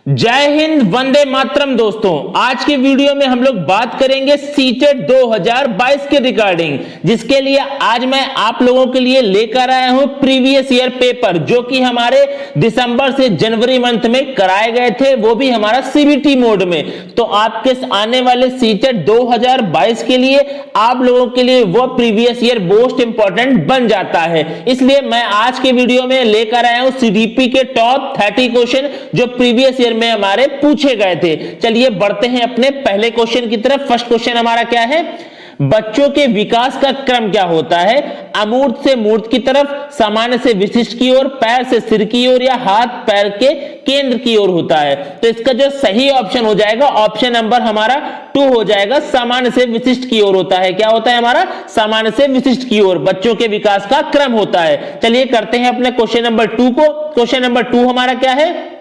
जय हिंद, वंदे मातरम। दोस्तों, आज के वीडियो में हम लोग बात करेंगे सीटेट 2022 के रिगार्डिंग, जिसके लिए आज मैं आप लोगों के लिए लेकर आया हूं प्रीवियस ईयर पेपर, जो कि हमारे दिसंबर से जनवरी मंथ में कराए गए थे, वो भी हमारा सीबीटी मोड में। तो आपके आने वाले सीटेट 2022 के लिए आप लोगों के लिए वो प्रीवियस ईयर मोस्ट इंपॉर्टेंट बन जाता है। इसलिए मैं आज के वीडियो में लेकर आया हूं सीडीपी के टॉप 30 क्वेश्चन जो प्रीवियस ईयर में हमारे पूछे गए थे। चलिए बढ़ते हैं अपने पहले क्वेश्चन की तरफ। फर्स्ट क्वेश्चन हमारा क्या है? बच्चों के विकास का क्रम क्या होता है? अमूर्त से मूर्त की तरफ, सामान्य से विशिष्ट की ओर, पैर से सिर की ओर, या हाथ पैर के केंद्र की ओर होता है। तो इसका जो सही ऑप्शन हो जाएगा, ऑप्शन नंबर हमारा 2 हो जाएगा, सामान्य से विशिष्ट की ओर होता है। क्या होता है हमारा? सामान्य से विशिष्ट की ओर बच्चों के विकास का क्रम होता है। चलिए करते हैं अपने क्वेश्चन नंबर 2 को। क्वेश्चन नंबर 2 हमारा क्या है?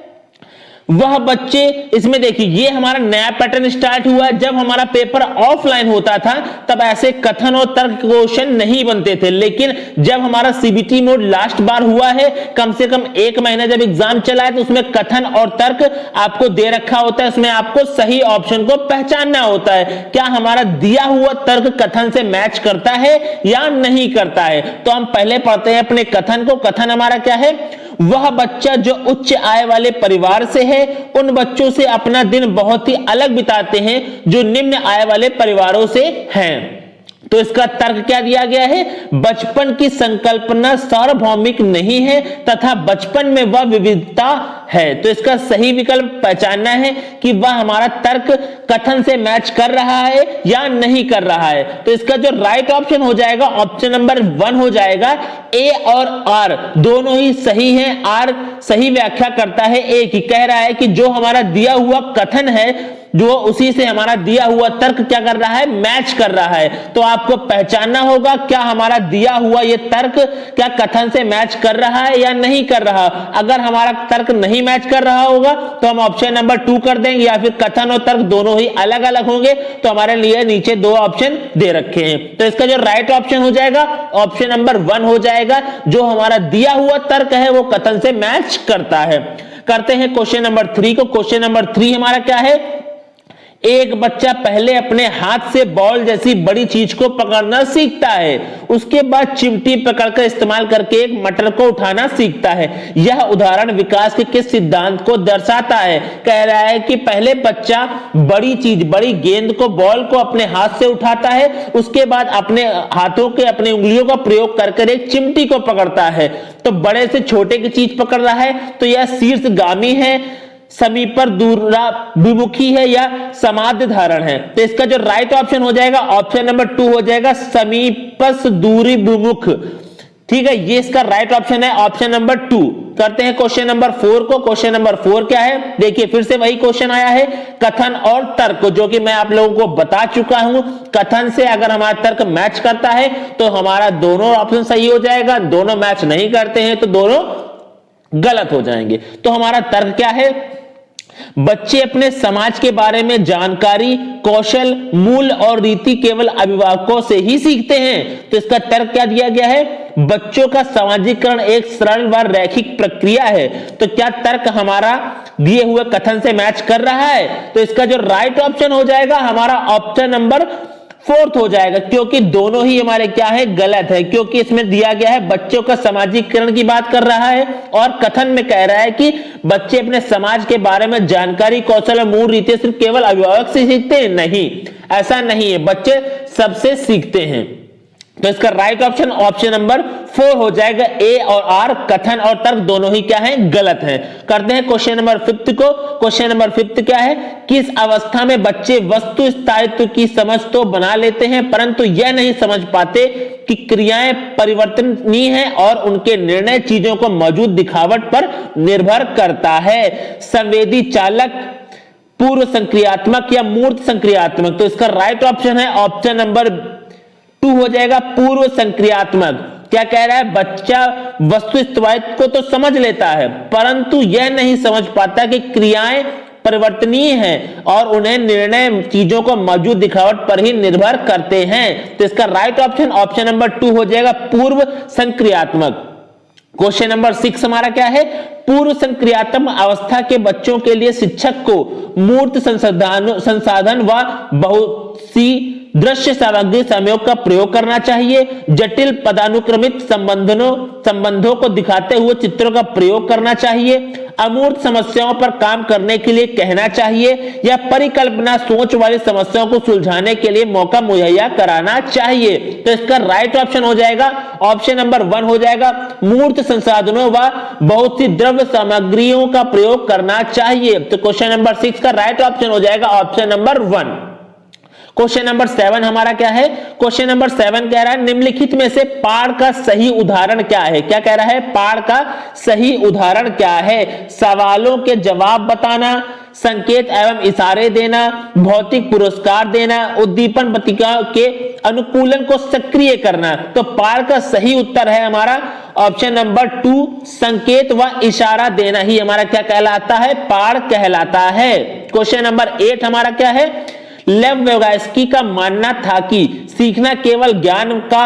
वह बच्चे, इसमें देखिए ये हमारा नया पैटर्न स्टार्ट हुआ। जब हमारा पेपर ऑफलाइन होता था तब ऐसे कथन और तर्क क्वेश्चन नहीं बनते थे, लेकिन जब हमारा सीबीटी मोड लास्ट बार हुआ है, कम से कम 1 महीना जब एग्जाम चला है, तो उसमें कथन और तर्क आपको दे रखा होता है। उसमें आपको सही ऑप्शन को पहचानना होता है, क्या हमारा दिया हुआ तर्क कथन से मैच करता है या नहीं करता है। तो हम पहले पढ़ते हैं अपने कथन को। कथन हमारा क्या है? वह बच्चा जो उच्च आय वाले परिवार से है, उन बच्चों से अपना दिन बहुत ही अलग बिताते हैं जो निम्न आय वाले परिवारों से हैं। तो इसका तर्क क्या दिया गया है? बचपन की संकल्पना सार्वभौमिक नहीं है तथा बचपन में वह विविधता है। तो इसका सही विकल्प पहचानना है कि वह हमारा तर्क कथन से मैच कर रहा है या नहीं कर रहा है। तो इसका जो राइट ऑप्शन हो जाएगा, ऑप्शन नंबर 1 हो जाएगा। ए और आर दोनों ही सही हैं। आर सही व्याख्या करता है ए की, कह रहा है कि जो हमारा दिया हुआ कथन है, जो उसी से हमारा दिया हुआ तर्क क्या कर रहा है? मैच कर रहा है। तो आपको पहचानना होगा क्या हमारा दिया हुआ ये तर्क क्या कथन से मैच कर रहा है या नहीं कर रहा। अगर हमारा तर्क नहीं मैच कर रहा होगा तो हम ऑप्शन नंबर 2 कर देंगे, या फिर कथन और तर्क दोनों ही अलग अलग होंगे। तो हमारे लिए नीचे 2 ऑप्शन दे रखे हैं। तो इसका जो राइट ऑप्शन हो जाएगा, ऑप्शन नंबर 1 हो जाएगा। जो हमारा दिया हुआ तर्क है वो कथन से मैच करता है। करते हैं क्वेश्चन नंबर 3 को। क्वेश्चन नंबर 3 हमारा क्या है? एक बच्चा पहले अपने हाथ से बॉल जैसी बड़ी चीज को पकड़ना सीखता है, उसके बाद चिमटी पकड़कर इस्तेमाल करके एक मटर को उठाना सीखता है। यह उदाहरण विकास के किस सिद्धांत को दर्शाता है? कह रहा है कि पहले बच्चा बड़ी चीज, बड़ी गेंद को, बॉल को अपने हाथ से उठाता है, उसके बाद अपने हाथों के, अपने उंगलियों का प्रयोग करके एक चिमटी को पकड़ता है। तो बड़े से छोटे की चीज पकड़ रहा है, तो यह शीर्षगामी है, समीपर दूराभिमुखी है, या समाध्य धारण है। तो इसका जो राइट ऑप्शन हो जाएगा, ऑप्शन नंबर 2 हो जाएगा, समीपस दूरीभिमुख। ठीक है, ये इसका राइट ऑप्शन है, ऑप्शन नंबर 2। करते हैं क्वेश्चन नंबर 4 को। क्वेश्चन नंबर 4 क्या है? देखिए फिर से वही क्वेश्चन आया है, कथन और तर्क, जो कि मैं आप लोगों को बता चुका हूं। कथन से अगर हमारा तर्क मैच करता है तो हमारा दोनों ऑप्शन सही हो जाएगा, दोनों मैच नहीं करते हैं तो दोनों गलत हो जाएंगे। तो हमारा तर्क क्या है? बच्चे अपने समाज के बारे में जानकारी, कौशल, मूल और रीति केवल अभिभावकों से ही सीखते हैं। तो इसका तर्क क्या दिया गया है? बच्चों का सामाजिकरण एक सरल व रैखिक प्रक्रिया है। तो क्या तर्क हमारा दिए हुए कथन से मैच कर रहा है? तो इसका जो राइट ऑप्शन हो जाएगा हमारा ऑप्शन नंबर 4 हो जाएगा, क्योंकि दोनों ही हमारे क्या है? गलत है। क्योंकि इसमें दिया गया है बच्चों का सामाजिकरण की बात कर रहा है, और कथन में कह रहा है कि बच्चे अपने समाज के बारे में जानकारी, कौशल और मूल रीति सिर्फ केवल अभिभावक से सीखते हैं। नहीं, ऐसा नहीं है, बच्चे सबसे सीखते हैं। तो इसका राइट ऑप्शन ऑप्शन नंबर 4 हो जाएगा। ए और आर, कथन और तर्क दोनों ही क्या है? गलत हैं। करते हैं क्वेश्चन नंबर 5 को। क्वेश्चन नंबर 5 क्या है? किस अवस्था में बच्चे वस्तु स्थायित्व की समझ तो बना लेते हैं, परंतु यह नहीं समझ पाते कि क्रियाएं परिवर्तनीय हैं और उनके निर्णय चीजों को मौजूद दिखावट पर निर्भर करता है? संवेदी चालक, पूर्व संक्रियात्मक या मूर्त संक्रियात्मक। तो इसका राइट ऑप्शन है ऑप्शन नंबर 2 हो जाएगा, पूर्व संक्रियात्मक। क्या कह रहा है? बच्चा वस्तु स्थायित्व को तो समझ लेता है, परंतु यह नहीं समझ पाता कि क्रियाएं परिवर्तनीय हैं और उन्हें निर्णय चीजों को मौजूद दिखावट पर ही निर्भर करते हैं। तो इसका राइट ऑप्शन ऑप्शन नंबर 2 हो जाएगा, पूर्व संक्रियात्मक। क्वेश्चन नंबर 6 हमारा क्या है, पूर्व संक्रियात्मक अवस्था के बच्चों के लिए शिक्षक को मूर्त संसाधन व बहुत सी दृश्य सामग्री संयोग का प्रयोग करना चाहिए, जटिल पदानुक्रमित संबंधों को दिखाते हुए चित्रों का प्रयोग करना चाहिए, अमूर्त समस्याओं पर काम करने के लिए कहना चाहिए, या परिकल्पना सोच वाली समस्याओं को सुलझाने के लिए मौका मुहैया कराना चाहिए। तो इसका राइट ऑप्शन हो जाएगा ऑप्शन नंबर 1 हो जाएगा, मूर्त संसाधनों व बहुत सी द्रव्य सामग्रियों का प्रयोग करना चाहिए। तो क्वेश्चन नंबर 6 का राइट ऑप्शन हो जाएगा ऑप्शन नंबर 1। क्वेश्चन नंबर 7 हमारा क्या है, क्वेश्चन नंबर 7 कह रहा है निम्नलिखित में से पाढ़ का सही उदाहरण क्या है। क्या कह रहा है, पाढ़ का सही उदाहरण क्या है, सवालों के जवाब बताना, संकेत एवं इशारे देना, भौतिक पुरस्कार देना, उद्दीपन प्रतिक्रिया के अनुकूलन को सक्रिय करना। तो पाढ़ का सही उत्तर है हमारा ऑप्शन नंबर 2, संकेत व इशारा देना ही हमारा क्या कहलाता है, पाढ़ कहलाता है। क्वेश्चन नंबर 8 हमारा क्या है, लेव व्यवसायिकी का मानना था कि सीखना केवल ज्ञान का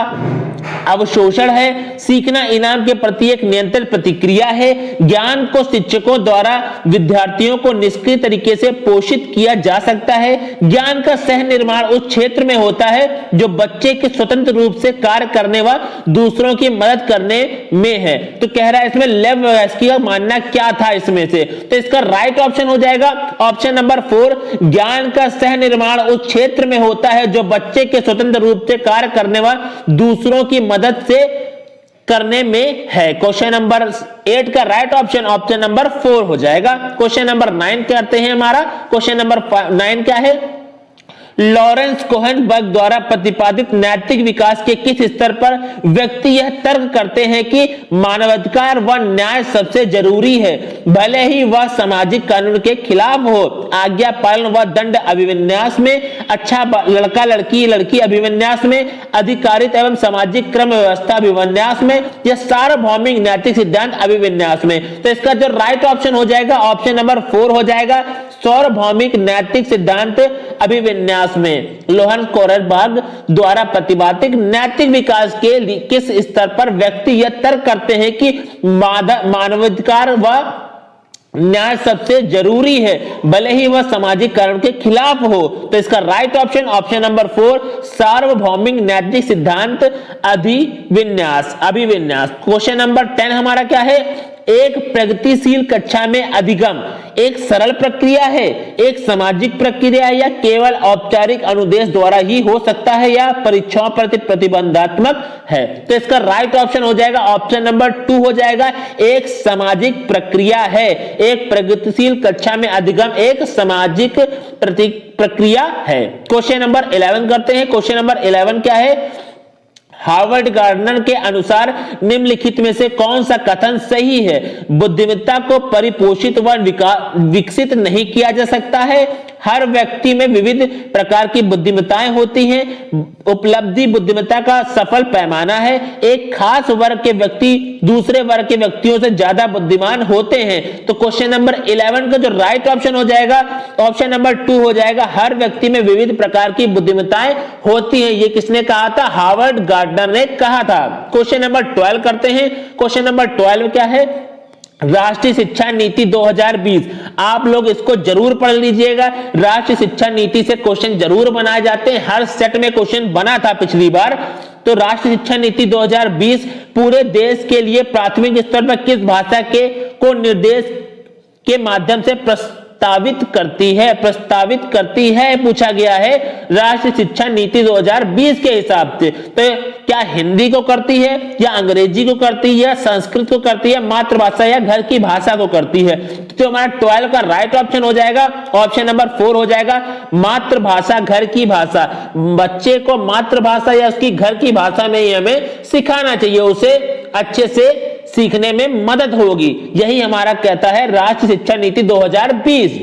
अवशोषण है, सीखना इनाम के प्रति एक नियंत्रित प्रतिक्रिया है, ज्ञान को शिक्षकों द्वारा विद्यार्थियों को निष्क्रिय तरीके से पोषित किया जा सकता है, ज्ञान का सह निर्माण उस क्षेत्र में होता है जो बच्चे के स्वतंत्र रूप से कार्य करने व दूसरों की मदद करने में है। तो कह रहा है इसमें लेव व्यवसायिकी का मानना क्या था इसमें से, तो इसका राइट ऑप्शन हो जाएगा ऑप्शन नंबर 4, ज्ञान का सह निर्माण उस क्षेत्र में होता है जो बच्चे के स्वतंत्र रूप से कार्य करने व दूसरों की मदद से करने में है। क्वेश्चन नंबर 8 का राइट ऑप्शन ऑप्शन नंबर 4 हो जाएगा। क्वेश्चन नंबर 9 करते हैं हमारा, क्वेश्चन नंबर 9 क्या है, लॉरेंस कोहेनबर्ग द्वारा प्रतिपादित नैतिक विकास के किस स्तर पर व्यक्ति यह तर्क करते हैं कि मानवाधिकार व न्याय सबसे जरूरी है, भले ही वह सामाजिक कानून के खिलाफ हो, आज्ञा पालन व दंड अभिविन्यास में, अच्छा लड़का लड़की लड़की अभिविन्यास में, अधिकारित एवं सामाजिक क्रम व्यवस्था अभिविन्यास में, या सार्वभौमिक नैतिक सिद्धांत अभिविन्यास में। तो इसका जो राइट ऑप्शन हो जाएगा ऑप्शन नंबर 4 हो जाएगा, सार्वभौमिक नैतिक सिद्धांत अभिविन्यास में। लोरेंस कोहेनबर्ग द्वारा प्रतिपादित नैतिक विकास के किस स्तर पर व्यक्ति यह तर्क करते हैं कि मानवाधिकार व न्याय सबसे जरूरी है, भले ही वह सामाजिक कारण के खिलाफ हो। तो इसका राइट ऑप्शन ऑप्शन नंबर 4, सार्वभौमिक नैतिक सिद्धांत अभिविन्यास। क्वेश्चन नंबर 10 हमारा क्या है, एक प्रगतिशील कक्षा में अधिगम एक सरल प्रक्रिया है, एक सामाजिक प्रक्रिया है, या केवल औपचारिक अनुदेश द्वारा ही हो सकता है, या परीक्षाओं प्रति प्रतिबंधात्मक है। तो इसका राइट ऑप्शन हो जाएगा ऑप्शन नंबर 2 हो जाएगा, एक सामाजिक प्रक्रिया है। एक प्रगतिशील कक्षा में अधिगम एक सामाजिक प्रक्रिया है। क्वेश्चन नंबर 11 करते हैं। क्वेश्चन नंबर 11 क्या है, हार्वर्ड गार्डनर के अनुसार निम्नलिखित में से कौन सा कथन सही है, बुद्धिमत्ता को परिपोषित व विकसित नहीं किया जा सकता है, हर व्यक्ति में विविध प्रकार की बुद्धिमत्ताएं होती हैं, उपलब्धि बुद्धिमत्ता का सफल पैमाना है, एक खास वर्ग के व्यक्ति दूसरे वर्ग के व्यक्तियों से ज्यादा बुद्धिमान होते हैं। तो क्वेश्चन नंबर 11 का जो राइट ऑप्शन हो जाएगा ऑप्शन नंबर 2 हो जाएगा, हर व्यक्ति में विविध प्रकार की बुद्धिमत्ताएं होती हैं। ये किसने कहा था, हार्वर्ड गार्डनर ने कहा था। क्वेश्चन नंबर 12 करते हैं। क्वेश्चन नंबर 12 क्या है, राष्ट्रीय शिक्षा नीति 2020। आप लोग इसको जरूर पढ़ लीजिएगा, राष्ट्रीय शिक्षा नीति से क्वेश्चन जरूर बनाए जाते हैं, हर सेट में क्वेश्चन बना था पिछली बार। तो राष्ट्रीय शिक्षा नीति 2020 पूरे देश के लिए प्राथमिक स्तर पर किस भाषा के को निर्देश के माध्यम से प्रस्तावित करती है पूछा गया है राष्ट्रीय शिक्षा नीति 2020 के हिसाब से। तो क्या हिंदी को करती है, या अंग्रेजी को करती है, या संस्कृत को करती है, मातृभाषा या घर की भाषा को करती है। तो हमारा 12 का राइट ऑप्शन हो जाएगा ऑप्शन नंबर 4 हो जाएगा, मातृभाषा घर की भाषा। बच्चे को मातृभाषा या उसकी घर की भाषा में ही हमें सिखाना चाहिए, उसे अच्छे से सीखने में मदद होगी। यही हमारा कहता है राष्ट्रीय शिक्षा नीति 2020।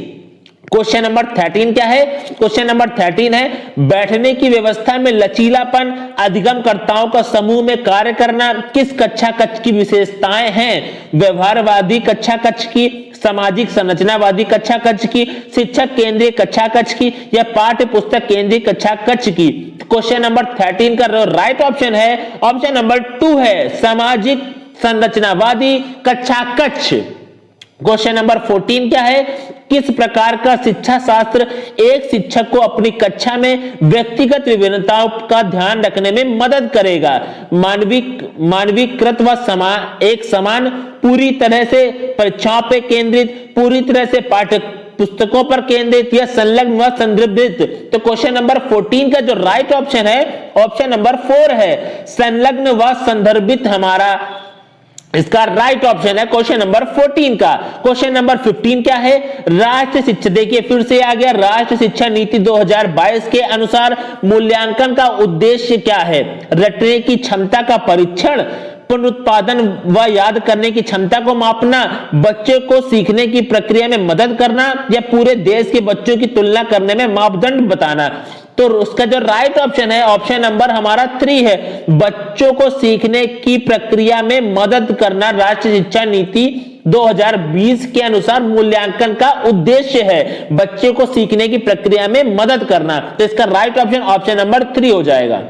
क्वेश्चन नंबर 13 क्या है, क्वेश्चन नंबर 13 है, बैठने की व्यवस्था में लचीलापन, अधिगमकर्ताओं का समूह में कार्य करना किस कक्षा कक्ष की विशेषताएं हैं, व्यवहारवादी कक्षा कक्ष की, सामाजिक संरचनावादी कक्षा कक्ष की, शिक्षक केंद्रीय कक्षा कक्ष की, या पाठ्य पुस्तक केंद्रीय कक्षा कक्ष की। क्वेश्चन नंबर 13 का राइट ऑप्शन है ऑप्शन नंबर 2 है, सामाजिक संरचनावादी, कक्षा कक्ष। क्वेश्चन नंबर 14 क्या है? किस प्रकार का शिक्षा शास्त्र एक शिक्षक को अपनी कक्षा में व्यक्तिगत विभिन्नताओं का ध्यान रखने में मदद करेगा? मानवीकृत व एक समान, पूरी तरह से परीक्षाओं पर केंद्रित, पूरी तरह से पाठ्य पुस्तकों पर केंद्रित, या संलग्न व संदर्भित। तो क्वेश्चन नंबर 14 का जो राइट ऑप्शन है ऑप्शन नंबर 4 है, संलग्न व संदर्भित हमारा इसका राइट ऑप्शन है क्वेश्चन नंबर 14 का। क्वेश्चन नंबर 15 क्या है? राष्ट्रीय शिक्षा, देखिए फिर से आ गया, राष्ट्रीय शिक्षा नीति 2022 के अनुसार मूल्यांकन का उद्देश्य क्या है? रटने की क्षमता का परीक्षण, पुनरुत्पादन व याद करने की क्षमता को मापना, बच्चों को सीखने की प्रक्रिया में मदद करना, या पूरे देश के बच्चों की तुलना करने में मापदंड बताना। तो उसका जो राइट ऑप्शन है ऑप्शन नंबर हमारा 3 है, बच्चों को सीखने की प्रक्रिया में मदद करना राष्ट्रीय शिक्षा नीति 2020 के अनुसार मूल्यांकन का उद्देश्य है, बच्चे को सीखने की प्रक्रिया में मदद करना। तो इसका राइट ऑप्शन ऑप्शन नंबर 3 हो जाएगा।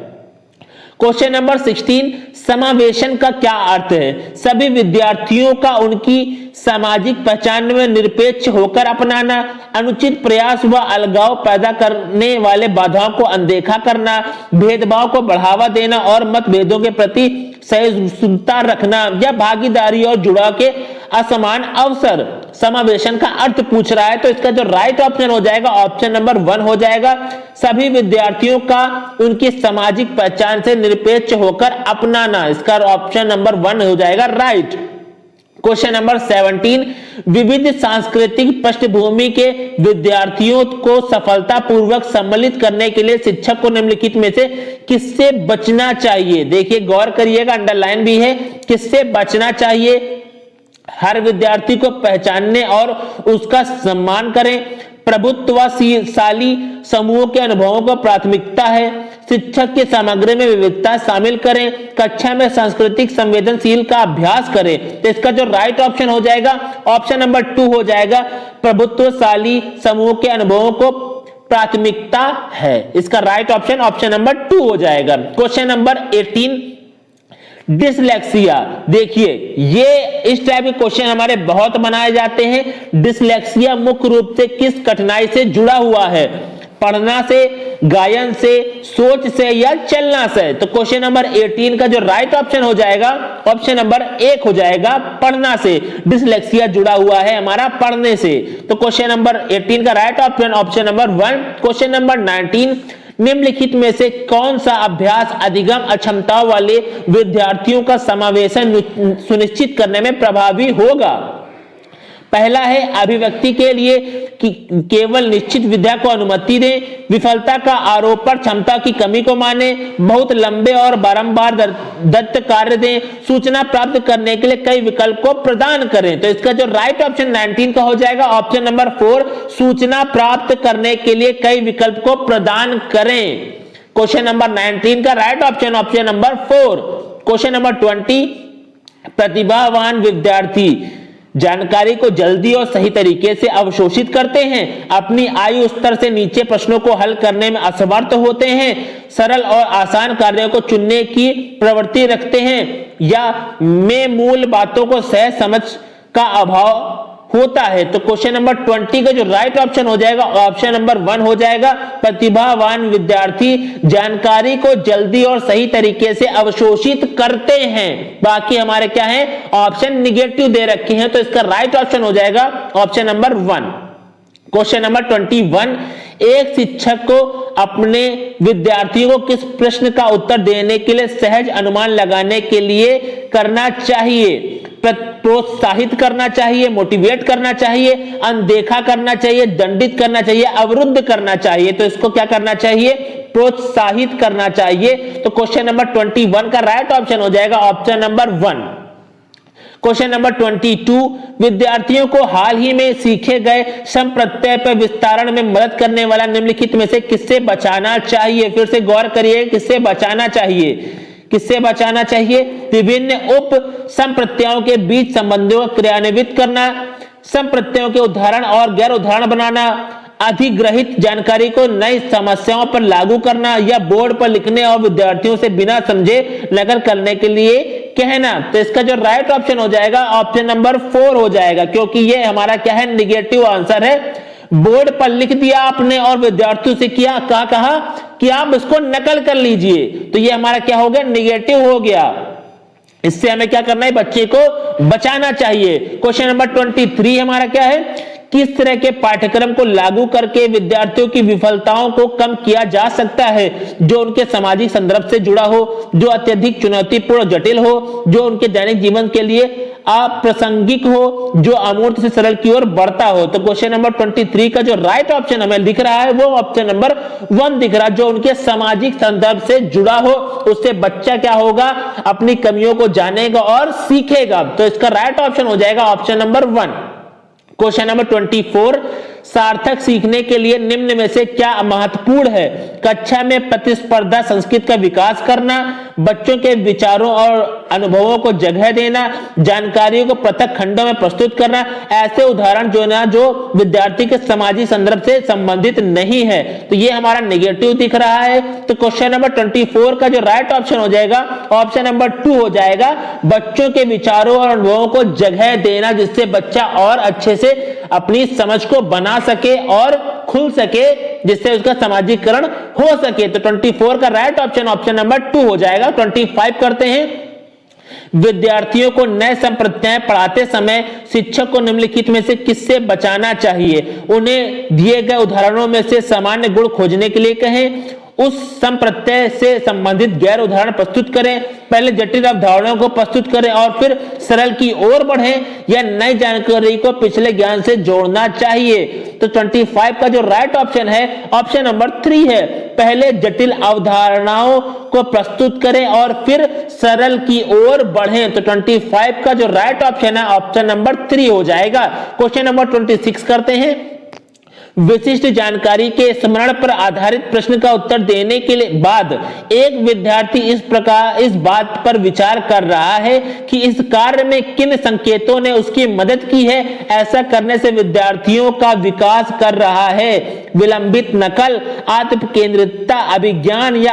क्वेश्चन नंबर 16, समावेशन का क्या अर्थ है? सभी विद्यार्थियों का उनकी सामाजिक पहचान में निरपेक्ष होकर अपनाना, अनुचित प्रयास व अलगाव पैदा करने वाले बाधाओं को अनदेखा करना, भेदभाव को बढ़ावा देना और मतभेदों के प्रति सहिष्णुता रखना, या भागीदारी और जुड़ाव के असमान अवसर। समावेशन का अर्थ पूछ रहा है, तो इसका जो राइट ऑप्शन हो जाएगा ऑप्शन नंबर 1 हो जाएगा, सभी विद्यार्थियों का उनकी सामाजिक पहचान से निरपेक्ष होकर अपनाना। इसका ऑप्शन नंबर 1 हो जाएगा राइट। क्वेश्चन नंबर 17, विविध सांस्कृतिक पृष्ठभूमि के विद्यार्थियों को सफलतापूर्वक सम्मिलित करने के लिए शिक्षक को निम्नलिखित में से किससे बचना चाहिए? देखिए गौर करिएगा, अंडरलाइन भी है, किससे बचना चाहिए? हर विद्यार्थी को पहचानने और उसका सम्मान करें, प्रभुत्वशाली समूह के अनुभवों को प्राथमिकता है, शिक्षक की सामग्री में विविधता शामिल करें, कक्षा में सांस्कृतिक संवेदनशील का अभ्यास करें। तो इसका जो राइट ऑप्शन हो जाएगा ऑप्शन नंबर 2 हो जाएगा, प्रभुत्वशाली समूह के अनुभवों को प्राथमिकता है। इसका राइट ऑप्शन ऑप्शन नंबर 2 हो जाएगा। Question number 18, dyslexia. देखिए ये इस टाइप के क्वेश्चन हमारे बहुत बनाए जाते हैं। डिसलेक्सिया मुख्य रूप से किस कठिनाई से जुड़ा हुआ है? पढ़ना से, गायन से, सोच से, या चलना से? तो क्वेश्चन नंबर 18 का जो राइट ऑप्शन हो जाएगा ऑप्शन नंबर 1 हो जाएगा, पढ़ना से। डिसलेक्सिया जुड़ा हुआ है हमारा पढ़ने से। तो क्वेश्चन नंबर 18 का right option option number 1। Question number 19, निम्नलिखित में से कौन सा अभ्यास अधिगम अक्षमताओं वाले विद्यार्थियों का समावेशन सुनिश्चित करने में प्रभावी होगा? पहला है अभिव्यक्ति के लिए कि केवल निश्चित विधा को अनुमति दें, विफलता का आरोपण क्षमता की कमी को माने, बहुत लंबे और बारंबार दत्त कार्य दें, सूचना प्राप्त करने के लिए कई विकल्प को प्रदान करें। तो इसका जो राइट ऑप्शन 19 का हो जाएगा ऑप्शन नंबर 4, सूचना प्राप्त करने के लिए कई विकल्प को प्रदान करें। क्वेश्चन नंबर 19 का right option option number 4। Question number 20, प्रतिभावान विद्यार्थी जानकारी को जल्दी और सही तरीके से अवशोषित करते हैं, अपनी आयु स्तर से नीचे प्रश्नों को हल करने में असमर्थ होते हैं, सरल और आसान कार्यों को चुनने की प्रवृत्ति रखते हैं, या में मूल बातों को सहज समझ का अभाव होता है। तो क्वेश्चन नंबर 20 का जो राइट ऑप्शन हो जाएगा ऑप्शन नंबर 1 हो जाएगा, प्रतिभावान विद्यार्थी जानकारी को जल्दी और सही तरीके से अवशोषित करते हैं। बाकी हमारे क्या है ऑप्शन निगेटिव दे रखे हैं, तो इसका राइट ऑप्शन हो जाएगा ऑप्शन नंबर 1। क्वेश्चन नंबर 21, एक शिक्षक को अपने विद्यार्थियों को किस प्रश्न का उत्तर देने के लिए सहज अनुमान लगाने के लिए करना चाहिए? प्रोत्साहित करना चाहिए, मोटिवेट करना चाहिए, अनदेखा करना चाहिए, दंडित करना चाहिए, अवरुद्ध करना चाहिए? तो इसको क्या करना चाहिए? प्रोत्साहित करना चाहिए। तो क्वेश्चन नंबर 21 का राइट ऑप्शन हो जाएगा ऑप्शन नंबर 1। क्वेश्चन नंबर 22, विद्यार्थियों को हाल ही में सीखे गए सम प्रत्यय पर विस्तारण में मदद करने वाला निम्नलिखित में से किससे बचाना चाहिए? फिर से गौर करिए, किससे बचाना चाहिए? किससे बचाना चाहिए? विभिन्न उप संप्रत्ययों के बीच संबंधों को क्रियान्वित करना, संप्रत्ययों के उदाहरण और गैर उदाहरण बनाना, अधिग्रहित जानकारी को नई समस्याओं पर लागू करना, या बोर्ड पर लिखने और विद्यार्थियों से बिना समझे नकल करने के लिए कहना, तो इसका जो राइट ऑप्शन हो जाएगा ऑप्शन नंबर 4 हो जाएगा, क्योंकि ये हमारा क्या है, निगेटिव आंसर है। बोर्ड पर लिख दिया आपने और विद्यार्थियों से कहा कि आप इसको नकल कर लीजिए, तो ये हमारा क्या हो गया, निगेटिव हो गया। इससे हमें क्या करना है, बच्चे को बचाना चाहिए। क्वेश्चन नंबर 23 हमारा क्या है, किस तरह के पाठ्यक्रम को लागू करके विद्यार्थियों की विफलताओं को कम किया जा सकता है, जो उनके सामाजिक संदर्भ से जुड़ा हो, जो अत्यधिक चुनौतीपूर्ण जटिल हो, जो उनके दैनिक जीवन के लिए अप्रासंगिक हो, जो अमूर्त से सरल की ओर बढ़ता हो। तो क्वेश्चन नंबर 23 का जो राइट ऑप्शन हमें दिख रहा है वो ऑप्शन नंबर 1 दिख रहा है, जो उनके सामाजिक संदर्भ से जुड़ा हो, उससे बच्चा क्या होगा, अपनी कमियों को जानेगा और सीखेगा। तो इसका राइट ऑप्शन हो जाएगा ऑप्शन नंबर 1। क्वेश्चन नंबर 24, सार्थक सीखने के लिए निम्न में से क्या महत्वपूर्ण है। कक्षा में प्रतिस्पर्धा संस्कृति का विकास करना, बच्चों के विचारों और अनुभवों को जगह देना, जानकारियों को पृथक खंडों में प्रस्तुत करना, ऐसे उदाहरण जो विद्यार्थी के सामाजिक संदर्भ से संबंधित नहीं है। तो ये हमारा नेगेटिव दिख रहा है। तो क्वेश्चन नंबर 24 का जो राइट ऑप्शन हो जाएगा ऑप्शन नंबर 2 हो जाएगा, बच्चों के विचारों और अनुभवों को जगह देना, जिससे बच्चा और अच्छे से अपनी समझ को बना सके और खुल सके, जिससे उसका सामाजिकरण हो सके। तो 24 का राइट ऑप्शन ऑप्शन नंबर 2 हो जाएगा। 25 करते हैं, विद्यार्थियों को नए संप्रदाय पढ़ाते समय शिक्षक को निम्नलिखित में से किससे बचाना चाहिए। उन्हें दिए गए उदाहरणों में से सामान्य गुण खोजने के लिए कहें, उस संप्रत्यय से संबंधित गैर उदाहरण प्रस्तुत करें, पहले जटिल अवधारणाओं को प्रस्तुत करें और फिर सरल की ओर बढ़ें, या नई जानकारी को पिछले ज्ञान से जोड़ना चाहिए। तो 25 का जो राइट ऑप्शन है ऑप्शन नंबर 3 है, पहले जटिल अवधारणाओं को प्रस्तुत करें और फिर सरल की ओर बढ़ें। तो 25 का जो राइट ऑप्शन है ऑप्शन नंबर 3 हो जाएगा। क्वेश्चन नंबर 26 करते हैं, विशिष्ट जानकारी के स्मरण पर आधारित प्रश्न का उत्तर देने के बाद एक विद्यार्थी इस बात पर विचार कर रहा है कि इस कार्य में किन संकेतों ने उसकी मदद की है। ऐसा करने से विद्यार्थियों का विकास कर रहा है। विलंबित नकल, आत्म केंद्रितता, अभिज्ञान या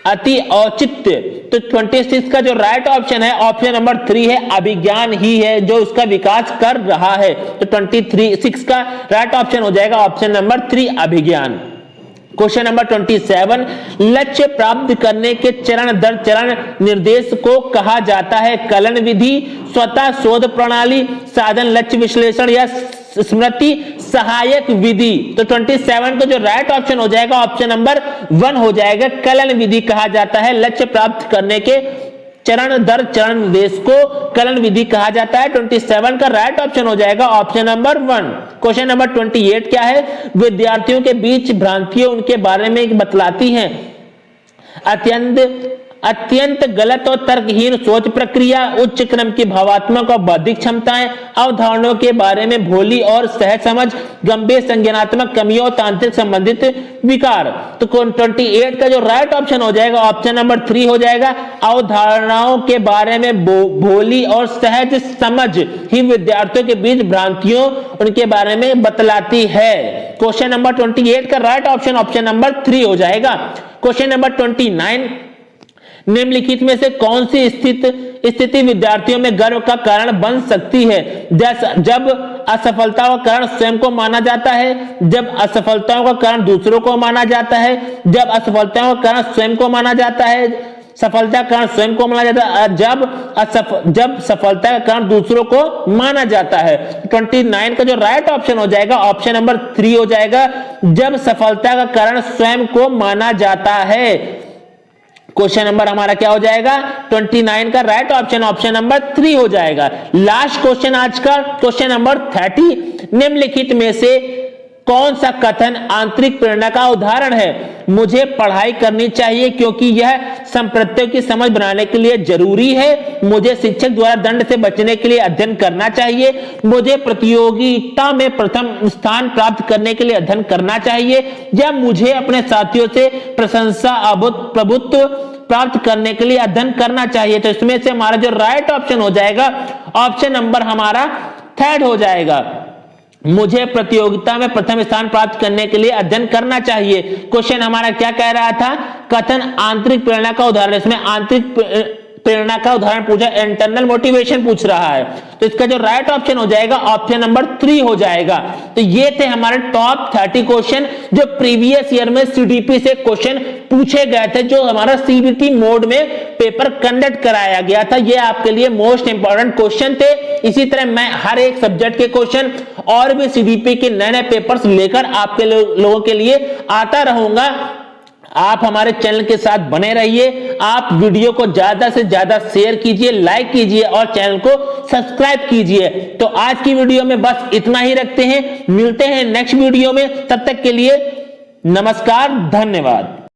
अति औचित्य। तो 26 का जो राइट ऑप्शन है ऑप्शन नंबर 3 है, अभिज्ञान ही है जो उसका विकास कर रहा है। तो 26 का राइट ऑप्शन हो जाएगा ऑप्शन नंबर 3 अभिज्ञान। क्वेश्चन नंबर 27, लक्ष्य प्राप्त करने के चरण दर चरण निर्देश को कहा जाता है कलन विधि, स्वतः शोध प्रणाली, साधन लक्ष्य विश्लेषण या स्मृति सहायक विधि। तो 27 को जो राइट ऑप्शन हो जाएगा ऑप्शन नंबर 1 हो जाएगा, कलन विधि कहा जाता है। लक्ष्य प्राप्त करने के चरण दर चरण निर्देश को कलन विधि कहा जाता है। 27 का राइट ऑप्शन हो जाएगा ऑप्शन नंबर 1। क्वेश्चन नंबर 28 क्या है, विद्यार्थियों के बीच भ्रांतियां उनके बारे में बतलाती हैं। अत्यंत गलत और तर्कहीन सोच प्रक्रिया, उच्च क्रम की भावात्मक और बौद्धिक क्षमताएं, अवधारणाओं के बारे में भोली और सहज समझ, गंभीर संज्ञानात्मक कमियों और तांत्रिक संबंधित विकार। तो 28 का जो राइट ऑप्शन हो जाएगा ऑप्शन नंबर 3 हो जाएगा, अवधारणाओं के बारे में भोली और सहज समझ ही विद्यार्थियों के बीच भ्रांतियों उनके बारे में बतलाती है। क्वेश्चन नंबर 28 का राइट ऑप्शन ऑप्शन नंबर 3 हो जाएगा। क्वेश्चन नंबर 29, निम्नलिखित में से कौन सी स्थिति विद्यार्थियों में गर्व का कारण बन सकती है। जब असफलता का कारण स्वयं को माना जाता है, जब असफलताओं का कारण दूसरों को माना जाता है, जब असफलताओं का कारण स्वयं को माना जाता है, सफलता का कारण स्वयं को माना जाता है, जब सफलता का कारण दूसरों को माना जाता है। 29 का जो राइट ऑप्शन हो जाएगा ऑप्शन नंबर 3 हो जाएगा, जब सफलता का कारण स्वयं को माना जाता है। क्वेश्चन नंबर हमारा क्या हो जाएगा, 29 का राइट ऑप्शन ऑप्शन नंबर 3 हो जाएगा। लास्ट क्वेश्चन आज का क्वेश्चन नंबर 30, निम्नलिखित में से कौन सा कथन आंतरिक प्रेरणा का उदाहरण है। मुझे पढ़ाई करनी चाहिए क्योंकि यह संप्रत्ययों की समझ बनाने के लिए जरूरी है। मुझे शिक्षक द्वारा दंड से बचने के लिए अध्ययन करना चाहिए। मुझे प्रतियोगिता में प्रथम स्थान प्राप्त करने के लिए अध्ययन करना चाहिए, या मुझे अपने साथियों से प्रशंसा प्रभुत्व प्राप्त करने के लिए अध्ययन करना चाहिए। तो इसमें से हमारा जो राइट ऑप्शन हो जाएगा ऑप्शन नंबर हमारा 3 हो जाएगा, मुझे प्रतियोगिता में प्रथम स्थान प्राप्त करने के लिए अध्ययन करना चाहिए। क्वेश्चन हमारा क्या कह रहा था, कथन आंतरिक प्रेरणा का उदाहरण। इसमें आंतरिक प्रेरणा का उदाहरण पूछा, इंटरनल मोटिवेशन पूछ रहा है, तो इसका जो राइट ऑप्शन हो जाएगा ऑप्शन नंबर 3 हो जाएगा। तो ये थे हमारे टॉप 30 क्वेश्चन जो प्रीवियस ईयर में सीडीपी से क्वेश्चन पूछे गए थे, जो हमारा सीबीटी मोड में पेपर कंडक्ट कराया गया था। ये आपके लिए मोस्ट इंपॉर्टेंट क्वेश्चन थे। इसी तरह मैं हर एक सब्जेक्ट के क्वेश्चन और भी सीडीपी के नए नए पेपर्स लेकर आपके लोगों के लिए आता रहूंगा। आप हमारे चैनल के साथ बने रहिए। आप वीडियो को ज्यादा से ज्यादा शेयर कीजिए, लाइक कीजिए और चैनल को सब्सक्राइब कीजिए। तो आज की वीडियो में बस इतना ही रखते हैं, मिलते हैं नेक्स्ट वीडियो में। तब तक के लिए नमस्कार, धन्यवाद।